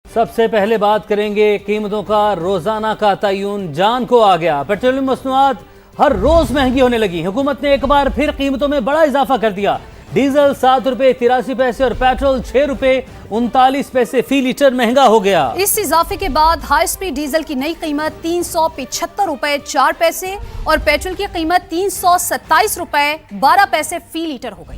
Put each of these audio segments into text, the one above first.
सबसे पहले बात करेंगे कीमतों का। रोजाना का तयन जान को आ गया। पेट्रोलियम मसनूआत हर रोज महंगी होने लगी। हुकूमत ने एक बार फिर कीमतों में बड़ा इजाफा कर दिया। डीजल 7 रुपए 83 पैसे और पेट्रोल 6 रुपए 39 पैसे फी लीटर महंगा हो गया। इस इजाफे के बाद हाई स्पीड डीजल की नई कीमत 375 रुपए 4 पैसे और पेट्रोल की कीमत 327 रुपए 12 पैसे फी लीटर हो गई।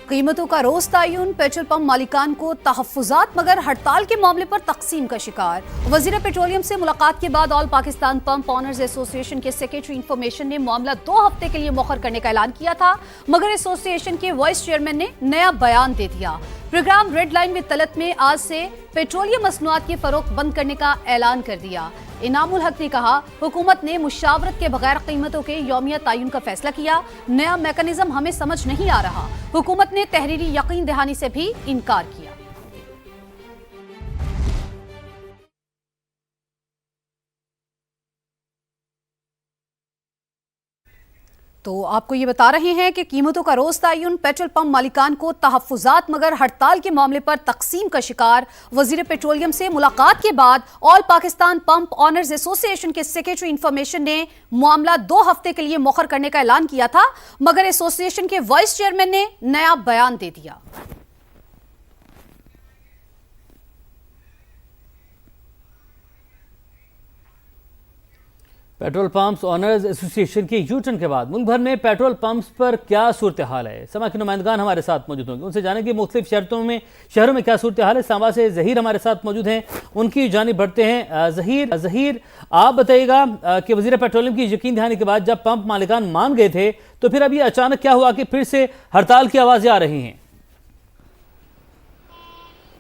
कीमतों का रोज तयन, पेट्रोल पंप मालिकान को तहफ्फुजात मगर हड़ताल के मामले पर तकसीम का शिकार। वजीर पेट्रोलियम से मुलाकात के बाद all Pakistan pump owners association के सेक्रेटरी इंफॉर्मेशन ने मामला 2 हफ्ते के लिए मौखर करने का ऐलान किया था, मगर एसोसिएशन के वाइस चेयरमैन ने नया बयान दे दिया। Program Red Line with Talat में आज से पेट्रोलियम मसनूआत की फरोख्त बंद करने का ऐलान कर दिया। इनामुल हक ने कहा, हुकूमत ने मुशावरत के बगैर कीमतों के यौमिया तयन का फैसला किया। नया मैकेनिज्म हमें समझ नहीं आ रहा। हुकूमत ने तहरीरी यकीन दहानी से भी इनकार किया। तो आपको ये बता रहे हैं कि कीमतों का रोज तयन, पेट्रोल पंप मालिकान को तहफ्फुजात मगर हड़ताल के मामले पर तकसीम का शिकार। वजीर पेट्रोलियम से मुलाकात के बाद all Pakistan pump owners association के सेक्रेटरी इंफॉर्मेशन ने मामला 2 हफ्ते के लिए मौखर करने का ऐलान किया था, मगर एसोसिएशन के वाइस चेयरमैन ने नया बयान दे दिया। पेट्रोल पंप्स ऑनर्स एसोसिएशन के यूटर्न के बाद मुल्क भर में पेट्रोल पंप्स पर क्या सूरत हाल है। समा के नुमाइंदगान हमारे साथ मौजूद होंगे, उनसे जानेंगे मुख्तलिफ शहरों में क्या सूरत हाल है। सांबा से जहीर हमारे साथ मौजूद हैं, उनकी जानिब बढ़ते हैं। जहीर, आप बताइएगा कि वजीर पेट्रोलियम की यकीन दहानी के बाद जब पंप मालिकान मान गए थे तो फिर अभी अचानक क्या हुआ कि फिर से हड़ताल की आवाज़ें आ रही हैं?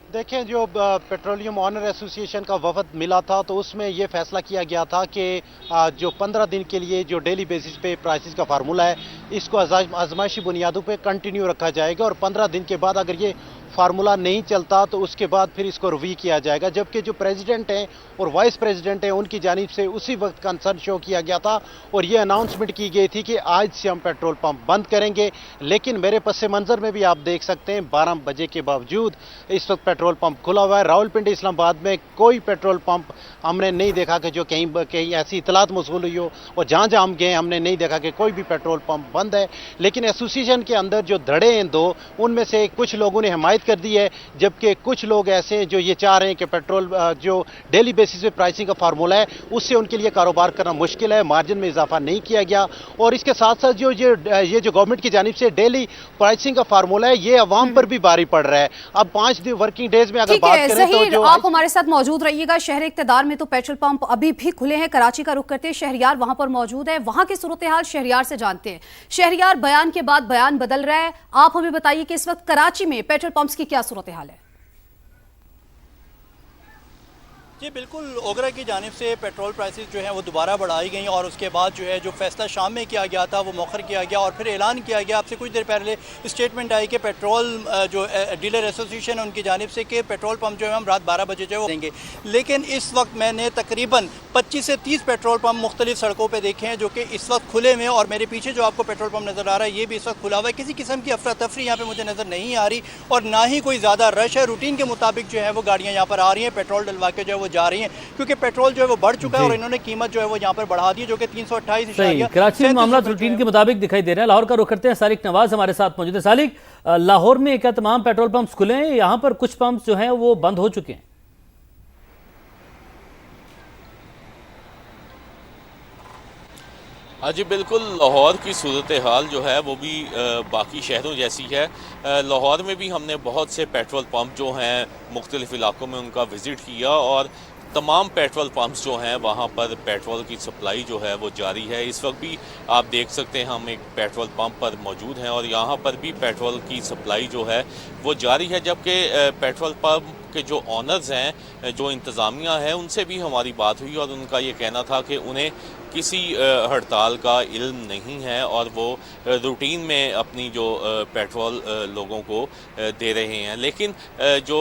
देखें, जो पेट्रोलियम ऑनर एसोसिएशन का वफद मिला था तो उसमें यह फैसला किया गया था कि जो 15 दिन के लिए जो डेली बेसिस पे प्राइसेस का फार्मूला है इसको आजमाइशी बुनियादों पे कंटिन्यू रखा जाएगा और 15 दिन के बाद अगर ये फार्मूला नहीं चलता तो उसके बाद फिर इसको रिव्यू किया जाएगा। जबकि जो प्रेसिडेंट हैं और वाइस प्रेसिडेंट हैं उनकी जानिब से उसी वक्त कंसर्न शो किया गया था और ये अनाउंसमेंट की गई थी कि आज से हम पेट्रोल पंप बंद करेंगे। लेकिन मेरे पस मंजर में भी आप देख सकते हैं 12 बजे के बावजूद इस वक्त पेट्रोल पंप खुला हुआ है। रावलपिंडी इस्लामाबाद में कोई पेट्रोल पंप हमने नहीं देखा कि जो कहीं ऐसी इतलात मौसूल हुई हो और जहाँ जहाँ हम गए हमने नहीं देखा कि कोई भी पेट्रोल पंप बंद है। लेकिन एसोसिएशन के अंदर जो धड़े हैं दो, उनमें से कुछ लोगों ने हिमायत कर दी है, जबकि कुछ लोग ऐसे हैं जो ये चाह रहे हैं कि पेट्रोल जो डेली बेसिस पे प्राइसिंग का फार्मूला है उससे उनके लिए कारोबार करना मुश्किल है, मार्जिन में इजाफा नहीं किया गया। और इसके साथ साथ जो ये जो गवर्नमेंट की जानिब से डेली प्राइसिंग का फार्मूला है ये अवाम पर भी भारी पड़ रहा है। अब 5 वर्किंग डेज में अगर बात करें तो जो आप हमारे साथ मौजूद रहिएगा। शहर इक़्तिदार में तो पेट्रोल पंप अभी भी खुले हैं। कराची का रुख करते हैं, शहरियार वहां पर मौजूद है, वहां की सूरत हाल शहरियार से जानते हैं। शहरियार, बयान के बाद बयान बदल रहा है, आप हमें बताइए कि इस वक्त कराची में पेट्रोल पंप्स की क्या सूरत हाल है? जी बिल्कुल, ओगरा की जानिब से पेट्रोल प्राइसेस जो हैं वो दोबारा बढ़ाई गई और उसके बाद जो है जो फैसला शाम में किया गया था वो मौखर किया गया और फिर ऐलान किया गया। आपसे कुछ देर पहले स्टेटमेंट आई कि पेट्रोल जो डीलर एसोसिएशन उनकी जानिब से कि पेट्रोल पंप जो है हम रात 12 बजे जो है वो देंगे। लेकिन इस वक्त मैंने तकरीबन 25 से 30 पेट्रोल पंप मुख्तलिफ सड़कों पर देखे हैं जो कि इस वक्त खुले हुए हैं और मेरे पीछे जो आपको पेट्रोल पंप नज़र आ रहा है ये भी इस वक्त खुला हुआ है। किसी किस्म की अफरा तफरी यहाँ पर मुझे नज़र नहीं आ रही और ना ही कोई ज़्यादा रश है। रूटीन के मुताबिक जो है वो गाड़ियाँ यहाँ पर आ रही हैं, पेट्रोल डलवा के जो है वो जा रही हैं, क्योंकि पेट्रोल जो है वो बढ़ चुका है और इन्होंने कीमत जो है वो यहाँ पर बढ़ा दी है जो कि 328। कराची में मामला रूटीन के मुताबिक दिखाई दे रहा है। लाहौर का रुख करते हैं, सालिक नवाज हमारे साथ मौजूद है। सालिक, लाहौर में क्या तमाम पेट्रोल पंप्स खुले हैं? यहाँ पर कुछ पंप्स जो हैं वो बंद हो चुके हैं। हाँ जी बिल्कुल, लाहौर की सूरत हाल जो है वो भी बाकी शहरों जैसी है। लाहौर में भी हमने बहुत से पेट्रोल पंप जो हैं मुख्तलिफ इलाकों में उनका विज़िट किया और तमाम पेट्रोल पंप्स जो हैं वहाँ पर पेट्रोल की सप्लाई जो है वो जारी है। इस वक्त भी आप देख सकते हैं हम एक पेट्रोल पंप पर मौजूद हैं और यहाँ पर भी पेट्रोल की सप्लाई जो है वो जारी है, जबकि पेट्रोल पंप के जो ऑनर्स हैं, जो इंतज़ामिया है, उनसे भी हमारी बात हुई और उनका ये कहना था कि उन्हें किसी हड़ताल का इल्म नहीं है और वो रूटीन में अपनी जो पेट्रोल लोगों को दे रहे हैं। लेकिन जो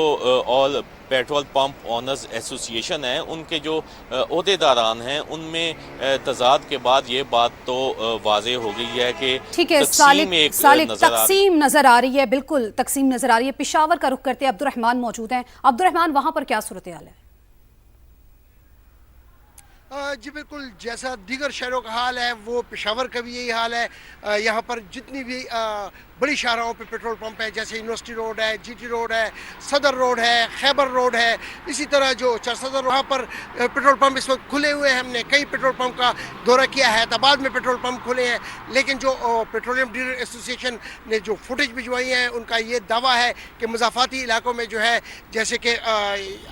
all petrol pump owners association है, उनके जो ओहदेदारान हैं, उनमें तजाद के बाद ये बात तो वाज़ेह हो गई है कि ठीक है, तकसीम नजर आ रही है, बिल्कुल तकसीम नजर आ रही है। पेशावर का रुख करते हैं, अब्दुर्रहमान मौजूद हैं। अब्दुर्रहमान, वहां पर क्या सूरत हाल है? जी बिल्कुल, जैसा दीगर शहरों का हाल है वो पेशावर का भी यही हाल है। यहाँ पर जितनी भी बड़ी शाहराहों पे पेट्रोल पंप है, जैसे यूनिवर्सिटी रोड है, जीटी रोड है, सदर रोड है, खैबर रोड है, इसी तरह जो चरसदर, वहाँ पर पेट्रोल पंप इस वक्त खुले हुए हैं। हमने कई पेट्रोल पंप का दौरा किया है, हैदराबाद में पेट्रोल पंप खुले हैं। लेकिन जो पेट्रोलियम डीलर एसोसिएशन ने जो फुटेज भिजवाई है, उनका ये दावा है कि मुज़ाफ़ाती इलाकों में जो है, जैसे कि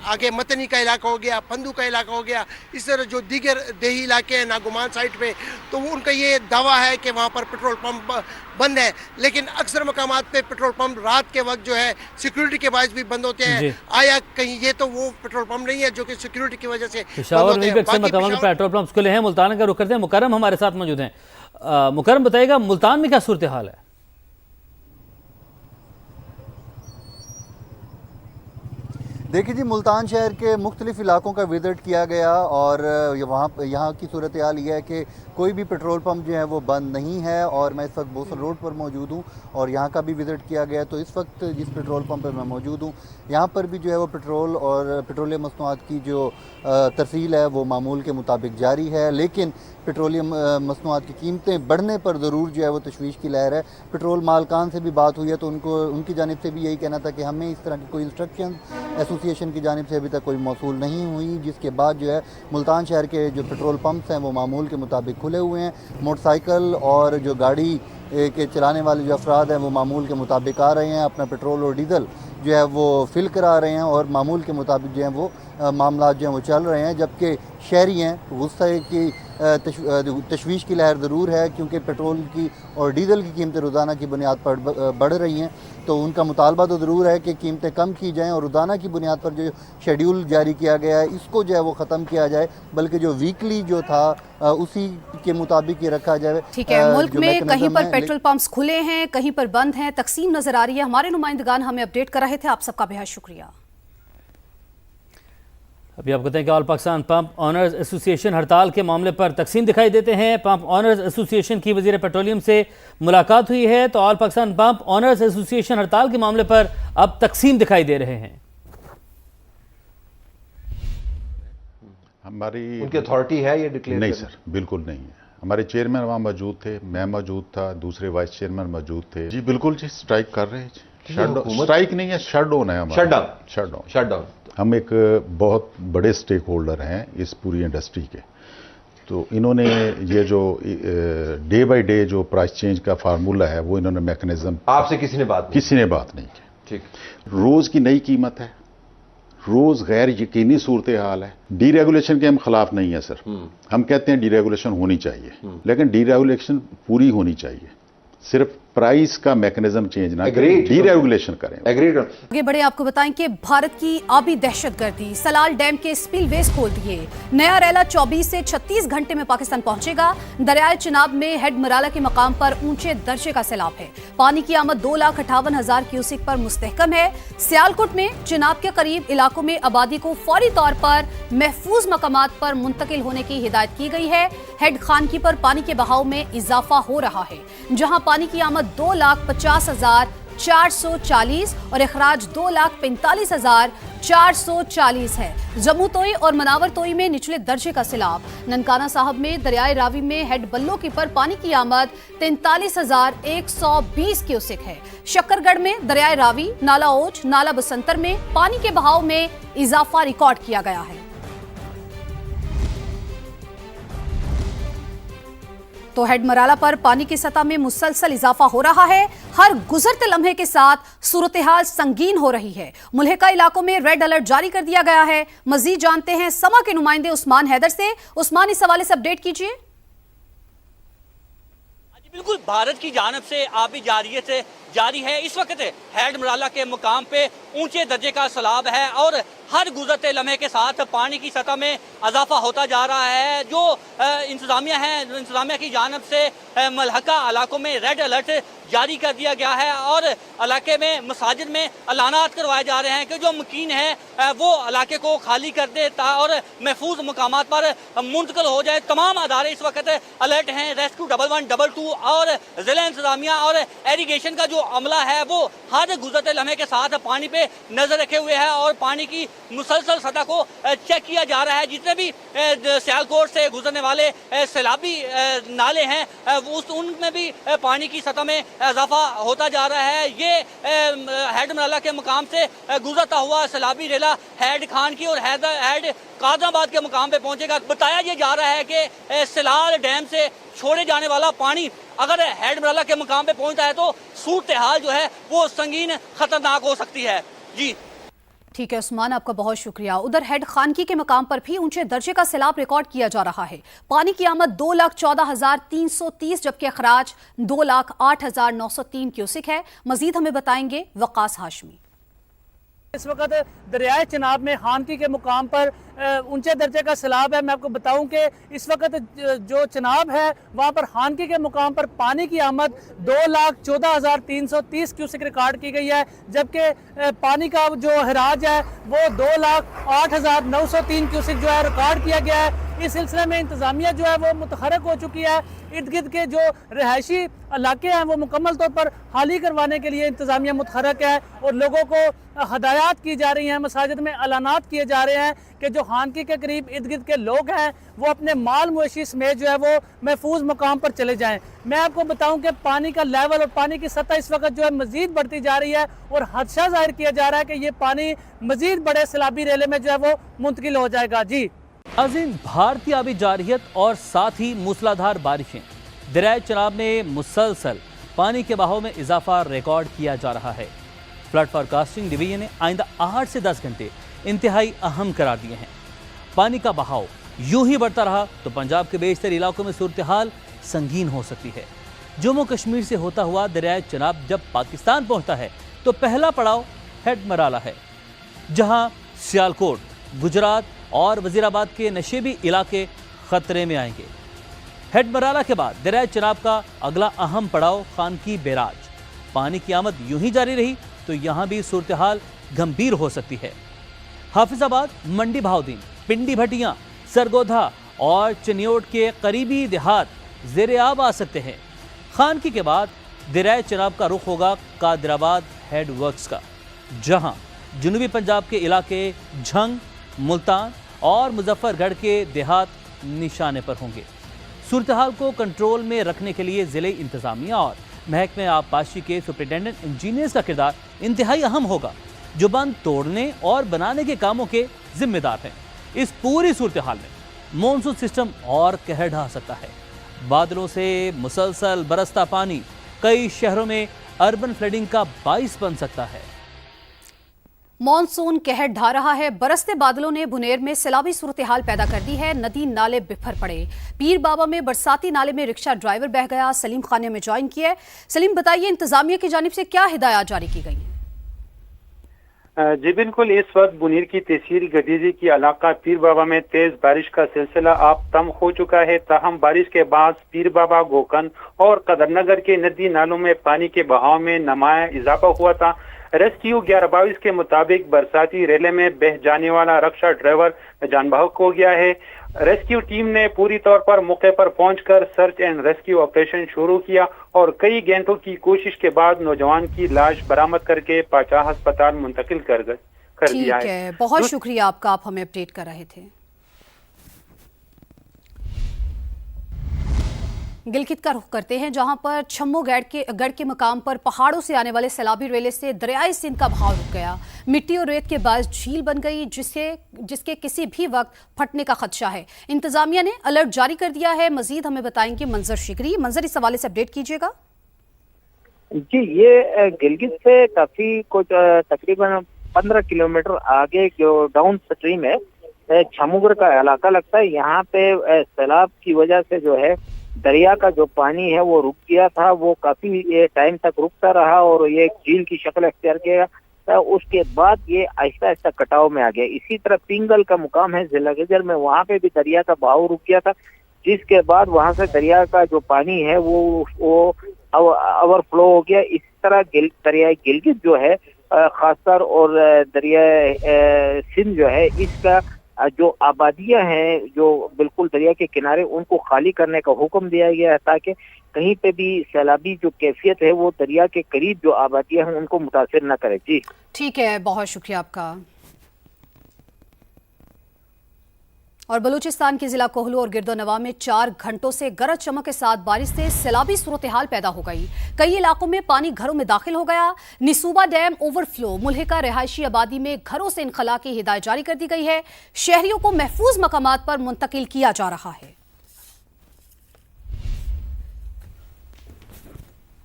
आगे मतनी का इलाका हो गया, पंदू का इलाका हो गया, इस तरह जो दीगर देही इलाके हैं नागुमान साइड पे, तो उनका ये दावा है कि वहाँ पर पेट्रोल पंप बंद है। लेकिन अक्सर मकामात पे पेट्रोल पंप रात के वक्त जो है सिक्योरिटी के बायस भी बंद होते हैं। आया कहीं ये तो वो पेट्रोल पंप नहीं है जो कि सिक्योरिटी की वजह से बंद होते हैं। अक्सर मकामात में पेट्रोल पंप खुले हैं। मुल्तान का रुख करते हैं, मुकर्रम हमारे साथ मौजूद हैं। मुकर्रम, बताइएगा मुल्तान में क्या सूरत हाल है? देखिए जी, मुल्तान शहर के मुख्तलिफ इलाकों का विज़िट किया गया और यहाँ की सूरत हाल ये है कि कोई भी पेट्रोल पंप जो है वो बंद नहीं है। और मैं इस वक्त बोसल रोड पर मौजूद हूँ और यहाँ का भी विज़िट किया गया। तो इस वक्त जिस पेट्रोल पंप पर मैं मौजूद हूँ, यहाँ पर भी जो है वो पेट्रोल और पेट्रोलियम मसनूआत की जो तरसील है वो मामूल के मुताबिक जारी है। लेकिन पेट्रोलियम मसनूआत की कीमतें बढ़ने पर ज़रूर जो है वो तशवीश की लहर है। पेट्रोल मालकान से भी बात हुई है तो उनकी जानिब से भी यही कहना था कि हमें इस तरह की कोई इंस्ट्रक्शन एसोसिएशन की जानिब से अभी तक कोई मौसूल नहीं हुई, जिसके बाद जो है मुल्तान शहर के जो पेट्रोल पंप्स हैं वो मामूल के मुताबिक खुले हुए हैं। मोटरसाइकिल और जो गाड़ी के चलाने वाले जो अफराद हैं वो मामूल के मुताबिक आ रहे हैं, अपना पेट्रोल और डीजल जो है वो फिल करा रहे हैं और मामूल के मुताबिक जो है वो मामला जो है वो चल रहे हैं। जबकि शहरी हैं गुस्से की तशवीश की लहर ज़रूर है, क्योंकि पेट्रोल की और डीज़ल की कीमतें रोज़ाना की बुनियाद पर बढ़ रही हैं। तो उनका मुतालबा तो ज़रूर है कि कीमतें कम की जाएं और रोज़ाना की बुनियाद पर जो शेड्यूल जारी किया गया है इसको जो है वो ख़त्म किया जाए, बल्कि जो वीकली जो था उसी के मुताबिक ये रखा जाए। ठीक है, मुल्क में कहीं पर पेट्रोल पंप्स खुले हैं, कहीं पर बंद हैं, तकसीम नज़र आ रही है। हमारे नुमाइंदगान हमें अपडेट कर रहे थे, आप सबका बेहद शुक्रिया। अभी आपको बताएं कि all Pakistan pump owners association हड़ताल के मामले पर तकसीम दिखाई देते हैं। पंप ऑनर्स एसोसिएशन की वजीर पेट्रोलियम से मुलाकात हुई है तो all Pakistan pump owners association हड़ताल के मामले पर अब तकसीम दिखाई दे रहे हैं। हमारी उनकी अथॉरिटी है ये डिक्लेयर? नहीं सर, बिल्कुल नहीं है। हमारे चेयरमैन वहाँ मौजूद थे, मैं मौजूद था, दूसरे वाइस चेयरमैन मौजूद थे। जी बिल्कुल जी, स्ट्राइक कर रहे हैं। स्ट्राइक नहीं है, शट डाउन है हमारा। Shut down. हम एक बहुत बड़े स्टेक होल्डर हैं इस पूरी इंडस्ट्री के। तो इन्होंने ये जो डे बाय डे जो प्राइस चेंज का फार्मूला है वो इन्होंने मैकेनिज्म, आपसे किसी ने बात नहीं की। ठीक, रोज की नई कीमत है, रोज गैर यकीनी सूरत हाल है। डीरेगुलेशन के हम खिलाफ नहीं है सर, हम कहते हैं डीरेगुलेशन होनी चाहिए, लेकिन डीरेगुलेशन पूरी होनी चाहिए। सिर्फ प्राइस का मैकेनिज्म चेंज ना करें, डीरेगुलेशन करें। आगे बढ़े, आपको बताएं कि भारत की आबी दहशतगर्दी, सलाल डैम के स्पिलवेज खोल दिए। नया रैला 24 से 36 घंटे में पाकिस्तान पहुंचेगा। दरियाए चिनाब में हेड मराला के मकाम पर ऊंचे दर्जे का सैलाब है। पानी की आमद 2,58,000 क्यूसिक पर मुस्तहकम है। सियालकोट में चिनाब के करीब इलाकों में आबादी को फौरी तौर पर महफूज मकामात पर मुंतकिल होने की हिदायत की गई है। हेड खानकी पर पानी के बहाव में इजाफा हो रहा है, जहां पानी की आमद 2,50,440 और अखराज 2,45,440 है। जम्मू तोई और मनावर तोई में निचले दर्जे का सैलाब। ननकाना साहब में दरियाए रावी में हेड बल्लो की पर पानी की आमद 43,120 क्यूसिक है। शक्करगढ़ में दरियाए रावी, नाला ओज, नाला बसंतर में पानी के बहाव में इजाफा रिकॉर्ड किया गया है। तो हेड मराला पर पानी की सतह में मुसलसल इजाफा हो रहा है। हर गुजरते लम्हे के साथ सूरत-ए-हाल संगीन हो रही है। मुल्हिका इलाकों में रेड अलर्ट जारी कर दिया गया है। मजीद जानते हैं समा के नुमाइंदे उस्मान हैदर से। उस्मान, इस हवाले से अपडेट कीजिए। बिल्कुल भारत की जानब से आबी जारियत जारी है। इस वक्त हैड मराला के मुकाम पे ऊंचे दर्जे का सैलाब है और हर गुजरते लम्हे के साथ पानी की सतह में इजाफा होता जा रहा है। जो इंतजामिया की जानब से मलहका इलाकों में रेड अलर्ट जारी कर दिया गया है और इलाके में मसाजिद में अलानात करवाए जा रहे हैं कि जो मुकीन है वो इलाके को खाली कर दे और महफूज मकामात पर मुंतकिल हो जाए। तमाम अदारे इस वक्त अलर्ट हैं। रेस्क्यू 1112 और जिला इंतजामिया और एरीगेशन का जो अमला है वो हर गुजरते लम्हे के साथ पानी पे नजर रखे हुए है और पानी की मुसलसल सतह को चेक किया जा रहा है। जितने भी सियालकोट से गुजरने वाले सैलाबी नाले हैं उनमें भी पानी की सतह में इजाफा होता जा रहा है। ये हैड मराला के मुकाम से गुजरता हुआ सैलाबी रेला हैड खान की और हैड कादराबाद के मुकाम पे पहुंचेगा। बताया ये जा रहा है कि सिलाल डैम से छोड़े जाने वाला पानी अगर हैड मराला के मुकाम पे पहुंचता है तो सूरत हाल जो है वो संगीन खतरनाक हो सकती है। जी ठीक है उस्मान, आपका बहुत शुक्रिया। उधर हेड खानकी के मकाम पर भी ऊंचे दर्जे का सैलाब रिकॉर्ड किया जा रहा है। पानी की आमद 2,14,330 जबकि अखराज 2,08,903 क्यूसिक है। मजीद हमें बताएंगे वकास हाशमी। इस वक्त दरियाए चिनाब में खानकी के मुकाम पर ऊंचे दर्जे का सैलाब है। मैं आपको बताऊं कि इस वक्त जो चिनाब है वहां पर खानकी के मुकाम पर पानी की आमद 2,14,330 क्यूसिक रिकॉर्ड की गई है, जबकि पानी का जो हराज है वो 2,08,903 क्यूसिक जो है रिकॉर्ड किया गया है। इस सिलसिले में इंतजामिया जो है वो मुतहरक हो चुकी है। इर्द गिर्द के जो रिहायशी इलाके हैं वो मुकम्मल तौर पर खाली करवाने के लिए इंतजामिया मुतहरक है और लोगों को हदायत की जा रही हैं। मसाजिद में अलानात किए जा रहे हैं कि जो खानकी के करीब इर्द गिर्द के लोग हैं वो अपने माल मवेशी समेत जो है वो महफूज मुकाम पर चले जाएं। मैं आपको बताऊं कि पानी का लेवल और पानी की सतह इस वक्त जो है मजीद बढ़ती जा रही है और खदशा जाहिर किया जा रहा है कि ये पानी मजीद बड़े सैलाबी रेले में जो है वो मुंतकिल हो जाएगा। जी नाज़रीन, भारतीय आबी जारियत और साथ ही मूसलाधार बारिशें दरियाए चिनाब में मुसलसल पानी के बहाव में इजाफा रिकॉर्ड किया जा रहा है। फ्लड फोरकास्टिंग डिवीजन ने आइंदा 8 से 10 घंटे इंतहाई अहम करार दिए हैं। पानी का बहाव यूं ही बढ़ता रहा तो पंजाब के बेशतर इलाकों में सूरत हाल संगीन हो सकती है। जम्मू कश्मीर से होता हुआ दरियाए चिनाब जब पाकिस्तान पहुंचता है तो पहला पड़ाव हेड मराला है, जहां सियालकोट, गुजरात और वजीराबाद के नशेबी इलाके खतरे में आएंगे। हेड मराला के बाद दरियाए चिनाब का अगला अहम पड़ाव खानकी बैराज। पानी की आमद यूं ही जारी रही तो यहां भी सूरत हाल गंभीर हो सकती है। हाफिजाबाद, मंडी बहाउद्दीन, पिंडी भटियां, सरगोधा और चनियोट के करीबी देहात ज़ेरे आब आ सकते हैं। खानकी के बाद दरियाए चिनाब का रुख होगा कादराबाद हेड वर्क्स का, जहां जनूबी पंजाब के इलाके झंग, मुल्तान और मुजफ्फरगढ़ के देहात निशाने पर होंगे। सूरत हाल को कंट्रोल में रखने के लिए ज़िले इंतजामिया और महकमे आबपाशी के सुपरिटेंडेंट इंजीनियर्स का किरदार इंतहाई अहम होगा, जो बंद तोड़ने और बनाने के कामों के जिम्मेदार हैं। इस पूरी सूरत हाल में मॉनसून सिस्टम और कहर ढा सकता है। बादलों से मुसलसल बरसता पानी कई शहरों में अर्बन फ्लडिंग का बाइस बन सकता है। मॉनसून कहर ढा रहा है। बरसते बादलों ने बुनेर में सैलाबी सूरत हाल पैदा कर दी है। नदी नाले बिफर पड़े। पीर बाबा में बरसाती नाले में रिक्शा ड्राइवर बह गया। सलीम खान ने हमें ज्वाइन किया है। सलीम, बताइए इंतजामिया की जानिब से क्या हिदायत जारी की गई है? जी बिल्कुल, इस वक्त बुनीर की तहसील गदीजी की इलाका पीर बाबा में तेज बारिश का सिलसिला अब तम हो चुका है। ताहम बारिश के बाद पीर बाबा, गोकन और कदरनगर के नदी नालों में पानी के बहाव में नुमाया इजाफा हुआ था। रेस्क्यू 1122 के मुताबिक बरसाती रेले में बह जाने वाला रिक्शा ड्राइवर जान बहक हो गया है। रेस्क्यू टीम ने पूरी तौर पर मौके पर पहुंचकर सर्च एंड रेस्क्यू ऑपरेशन शुरू किया और कई घंटों की कोशिश के बाद नौजवान की लाश बरामद करके पाचा अस्पताल मुंतकिल कर दिया है। बहुत शुक्रिया आपका, आप हमें अपडेट कर रहे थे। गिलगित का रुख करते हैं, जहां पर छम्मो गढ़ के मुकाम पर पहाड़ों से आने वाले सैलाबी रेले से दरियाई सिंध का बहाव रुक गया। मिट्टी और रेत के बाद झील बन गई, जिसके किसी भी वक्त फटने का खदशा है। इंतजामिया ने अलर्ट जारी कर दिया है। मजीद हमें बताएंगे मंजर शिकरी। मंजर, इस हवाले से अपडेट कीजिएगा। जी, ये गिलगित से काफी कुछ तकरीबन 15 किलोमीटर आगे जो डाउन स्ट्रीम है छमुगर का इलाका लगता है। यहाँ पे सैलाब की वजह से जो है दरिया का जो पानी है वो रुक गया था, वो काफी टाइम तक रुकता रहा और ये एक झील की शक्ल अख्तियार किया। उसके बाद ये आहिस्ता आहिस्ता कटाव में आ गया। इसी तरह पिंगल का मुकाम है जिला गजर में, वहाँ पे भी दरिया का बहाव रुक गया था, जिसके बाद वहाँ से दरिया का जो पानी है वो ओवरफ्लो हो गया। इस तरह दरियाई गिलगित जो है खासकर और दरिया सिंध जो है, इसका जो आबादियां हैं जो बिल्कुल दरिया के किनारे, उनको खाली करने का हुक्म दिया गया है ताकि कहीं पे भी सैलाबी जो कैफियत है वो दरिया के करीब जो आबादियां हैं उनको मुतासिर न करे। जी ठीक है, बहुत शुक्रिया आपका। और बलूचिस्तान के जिला कोहलू और गिरदोनवा में 4 घंटों से गरज चमक के साथ बारिश से सैलाबी सूरत हाल पैदा हो गई। कई इलाकों में पानी घरों में दाखिल हो गया। निसूबा डैम ओवरफ्लो, मुल्हिका रिहायशी आबादी में घरों से इनखला की हिदायत जारी कर दी गई है। शहरियों को महफूज मकामात पर मुंतकिल किया जा रहा है।